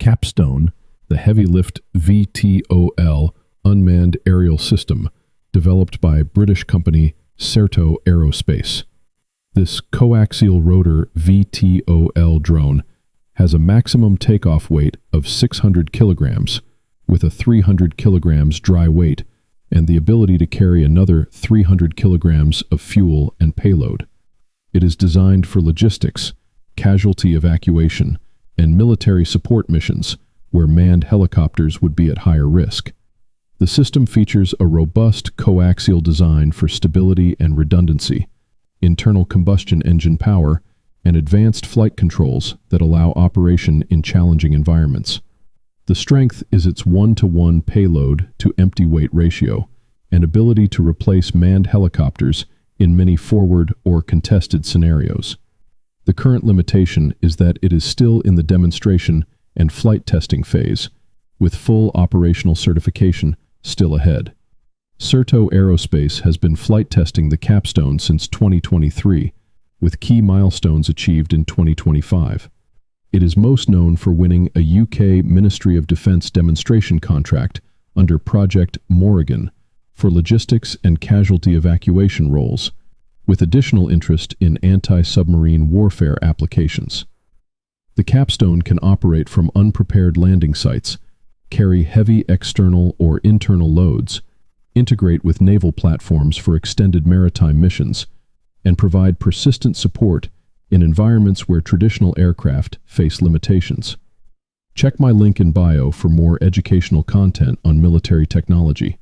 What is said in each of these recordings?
Capstone, the heavy-lift VTOL unmanned aerial system developed by British company Certo Aerospace. This coaxial-rotor VTOL drone has a maximum takeoff weight of 600 kilograms, with a 300 kilograms dry weight and the ability to carry another 300 kilograms of fuel and payload. It is designed for logistics, casualty evacuation, and military support missions where manned helicopters would be at higher risk. The system features a robust coaxial design for stability and redundancy, internal combustion engine power, and advanced flight controls that allow operation in challenging environments. The strength is its 1-to-1 payload to empty weight ratio and ability to replace manned helicopters in many forward or contested scenarios. The current limitation is that it is still in the demonstration and flight testing phase, with full operational certification still ahead. Certo Aerospace has been flight testing the Capstone since 2023, with key milestones achieved in 2025. It is most known for winning a UK Ministry of Defence demonstration contract under Project MORRIGHAN for logistics and casualty evacuation roles, with additional interest in anti-submarine warfare applications. The Capstone can operate from unprepared landing sites, carry heavy external or internal loads, integrate with naval platforms for extended maritime missions, and provide persistent support in environments where traditional aircraft face limitations. Check my link in bio for more educational content on military technology.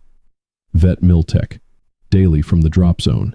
Vet Miltech, daily from the Drop Zone.